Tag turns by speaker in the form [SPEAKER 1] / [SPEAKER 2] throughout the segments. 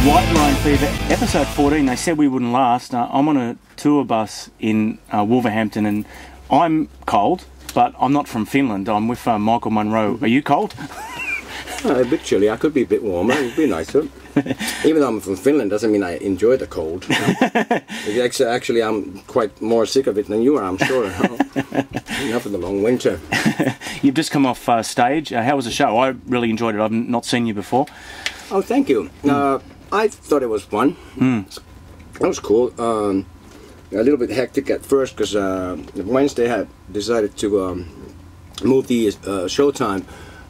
[SPEAKER 1] Whitelock Fever, episode 14. They said we wouldn't last. I'm on a tour bus in Wolverhampton, and I'm cold, but I'm not from Finland. I'm with Michael Monroe. Are you cold?
[SPEAKER 2] A bit chilly. I could be a bit warmer. It'd be nicer. Even though I'm from Finland, doesn't mean I enjoy the cold. Actually, I'm quite more sick of it than you are, I'm sure. Enough of the long winter.
[SPEAKER 1] You've just come off stage. How was the show? I really enjoyed it. I've not seen you before.
[SPEAKER 2] Oh, thank you. I thought it was fun. That was cool. A little bit hectic at first because Wednesday had decided to move the showtime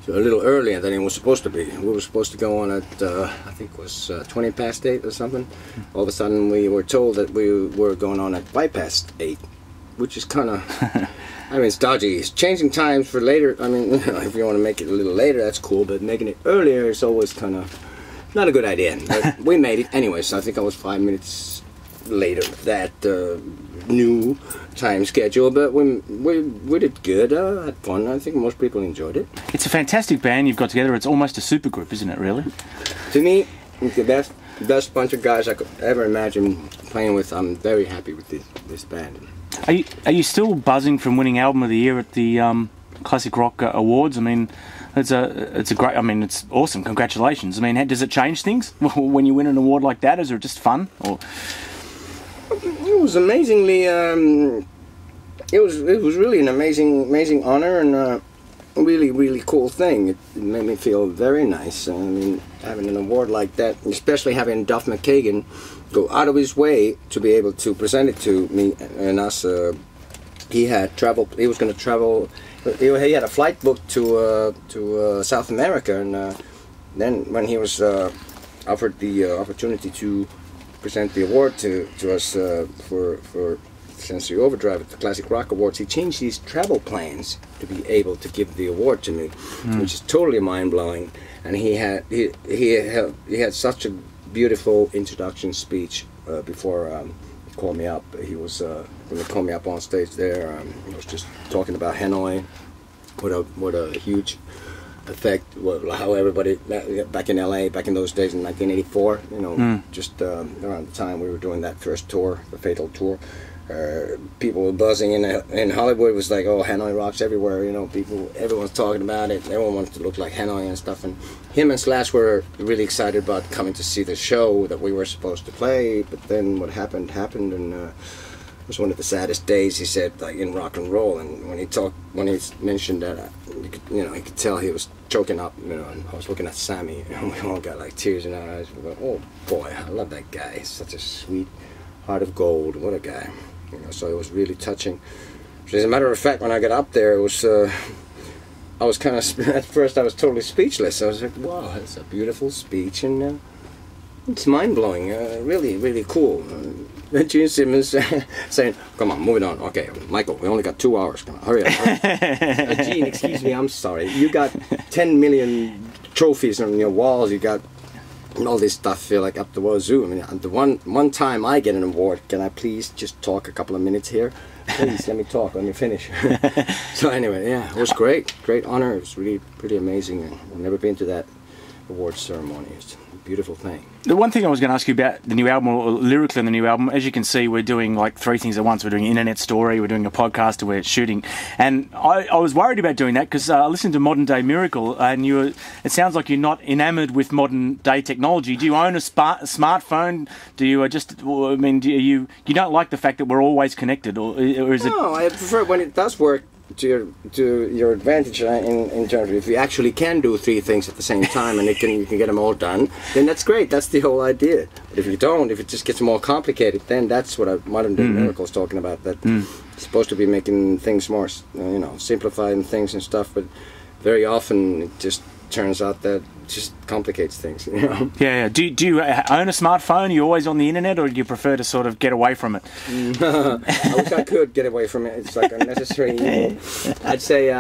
[SPEAKER 2] a little earlier than it was supposed to be. We were supposed to go on at, I think it was 20 past 8 or something. All of a sudden we were told that we were going on at 5 past 8, which is kind of, I mean, it's dodgy. It's changing times for later. I mean, if you want to make it a little later, that's cool, but making it earlier is always kind of not a good idea. But we made it anyway, so I think I was 5 minutes later that new time schedule, but we did good. Had fun. I think most people enjoyed it. It's
[SPEAKER 1] a fantastic band you've got together. It's almost a supergroup, isn't it, really?
[SPEAKER 2] To me, it's the best bunch of guys I could ever imagine playing with. I'm very happy with this band.
[SPEAKER 1] Are you still buzzing from winning Album of the Year at the Classic Rock Awards? I mean, it's a great. I mean, it's awesome. Congratulations. I mean, does it change things when you win an award like that? Is it just fun? Or
[SPEAKER 2] it was amazingly. It was really an amazing honor and a really cool thing. It made me feel very nice. I mean, having an award like that, especially having Duff McKagan go out of his way to be able to present it to me and us. He had traveled. He was going to travel. He had a flight booked to South America, and then when he was offered the opportunity to present the award to us for Sensory Overdrive at the Classic Rock Awards, he changed his travel plans to be able to give the award to me, which is totally mind-blowing. And he had such a beautiful introduction speech before he called me up. He was when they called me up on stage there. He was just talking about Hanoi, what a huge effect, how everybody back in LA, back in those days in 1984, you know, just around the time we were doing that first tour, the Fatal Tour, people were buzzing in Hollywood. It was like, oh, Hanoi rocks everywhere, you know, everyone's talking about it, everyone wanted to look like Hanoi and stuff, and him and Slash were really excited about coming to see the show that we were supposed to play, but then what happened, and it was one of the saddest days, he said, like, in rock and roll. And when he mentioned that, you could tell he was choking up, you know. And I was looking at Sammy, and we all got like tears in our eyes. We went, oh boy, I love that guy. He's such a sweet heart of gold. What a guy, you know. So it was really touching. So as a matter of fact, when I got up there, it was I was kind of at first I was totally speechless. I was like, wow, that's a beautiful speech, and it's mind-blowing. Really cool. Gene Simmons saying, come on, moving on. Okay, Michael, we only got 2 hours. Come on, hurry up. Gene, excuse me, I'm sorry. You got 10 million trophies on your walls. You got all this stuff, like up the wazoo. I mean, the one time I get an award, can I please just talk a couple of minutes here? Please, let me talk, let me finish. So anyway, yeah, it was great. Great honor. It was really pretty amazing. I've never been to that award ceremony. It's a beautiful thing.
[SPEAKER 1] The one thing I was going to ask you about the new album, or lyrically on the new album, as you can see, we're doing like 3 things at once. We're doing an internet story, we're doing a podcast, and we're shooting. And I was worried about doing that because I listened to Modern Day Miracle, and it sounds like you're not enamoured with modern day technology. Do you own a smartphone? Do you you don't like the fact that we're always connected, or is it?
[SPEAKER 2] No, I prefer when it does work to your advantage in terms of if you actually can do 3 things at the same time and you can get them all done, then that's great. That's the whole idea. But if you don't, if it just gets more complicated, then that's what Modern Day Miracle is talking about. That it's supposed to be making things more, simplifying things and stuff. But very often it just turns out that it just complicates things. You know?
[SPEAKER 1] Yeah. Do you own a smartphone? Are you always on the internet, or do you prefer to sort of get away from it?
[SPEAKER 2] I wish I could get away from it. It's like unnecessary evil. I'd say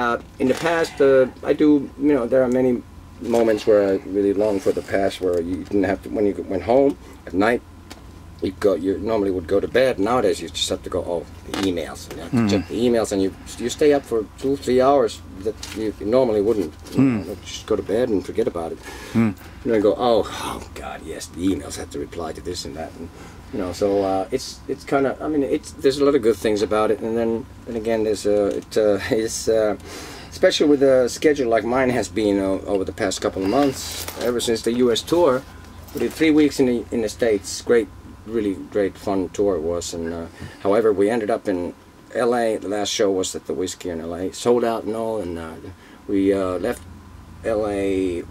[SPEAKER 2] in the past, I do. You know, there are many moments where I really long for the past, where you didn't have to. When you went home at night, you normally would go to bed. Nowadays you just have to go, the emails. You have to check the emails, and you stay up for 2-3 hours that you normally wouldn't. You know, just go to bed and forget about it. You know, go, oh God, yes, the emails have to reply to this and that, and you know. So it's kind of, I mean, there's a lot of good things about it, and then again there's especially with a schedule like mine has been over the past couple of months, ever since the U.S. tour. We did 3 weeks in the States. Really great fun tour it was. And however, we ended up in L.A. The last show was at the Whiskey in L.A. Sold out and all. And we left L.A.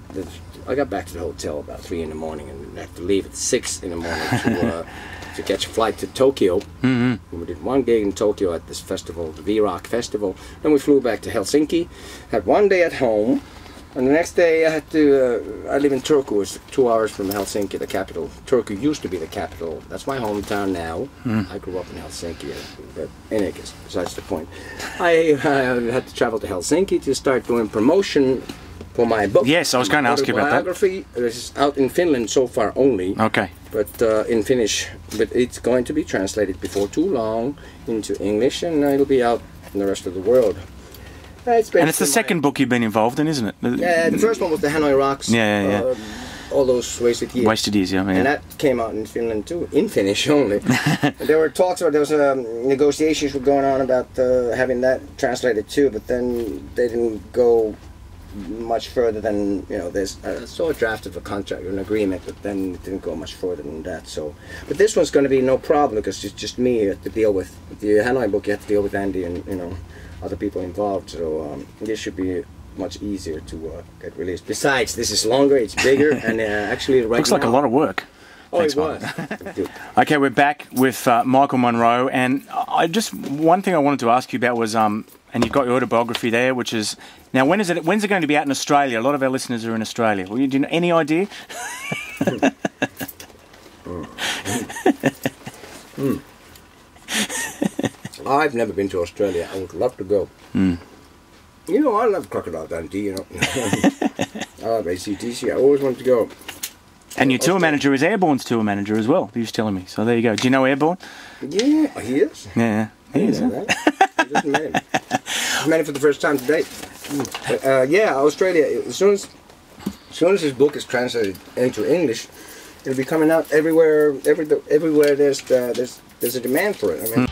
[SPEAKER 2] I got back to the hotel about 3 in the morning, and had to leave at 6 in the morning to catch a flight to Tokyo. And we did 1 gig in Tokyo at this festival, the V-Rock Festival. Then we flew back to Helsinki. Had 1 day at home. And the next day I had to, I live in Turku, it's 2 hours from Helsinki, the capital. Turku used to be the capital. That's my hometown now. I grew up in Helsinki, but anyway, besides the point. I had to travel to Helsinki to start doing promotion for my book.
[SPEAKER 1] Yes, I was going to ask you about that.
[SPEAKER 2] Biography. This is out in Finland so far only.
[SPEAKER 1] Okay.
[SPEAKER 2] But in Finnish. But it's going to be translated before too long into English, and it'll be out in the rest of the world.
[SPEAKER 1] And it's the second book you've been involved in, isn't it?
[SPEAKER 2] Yeah, the first one was the Hanoi Rocks.
[SPEAKER 1] Yeah.
[SPEAKER 2] All those wasted years.
[SPEAKER 1] Wasted years, yeah.
[SPEAKER 2] And that came out in Finland too, in Finnish only. There were talks, or there was negotiations were going on about having that translated too, but then they didn't go much further than, you know, there's I saw a draft of a contract or an agreement, but then it didn't go much further than that. So, but this one's going to be no problem because it's just me you have to deal with. The Hanoi book you have to deal with Andy and, you know, other people involved, so this should be much easier to get released. Besides, this is longer, it's bigger, and actually right
[SPEAKER 1] looks like a lot of work.
[SPEAKER 2] Oh,
[SPEAKER 1] Thanks,
[SPEAKER 2] it was.
[SPEAKER 1] Okay, we're back with Michael Monroe, and one thing I wanted to ask you about was, and you've got your autobiography there, which is, now when's it going to be out in Australia? A lot of our listeners are in Australia. Well, do you know any idea?
[SPEAKER 2] I've never been to Australia. I would love to go. You know, I love Crocodile Dundee, you know. I love ACDC. I always wanted to go.
[SPEAKER 1] And your tour manager is Airborne's tour manager as well, he was telling me. So there you go. Do you know Airborne?
[SPEAKER 2] Yeah, he is.
[SPEAKER 1] Yeah, he is.
[SPEAKER 2] I just met him. I met him for the first time today. But, yeah, Australia, as soon as his book is translated into English, it'll be coming out everywhere. Everywhere there's a demand for it. I mean.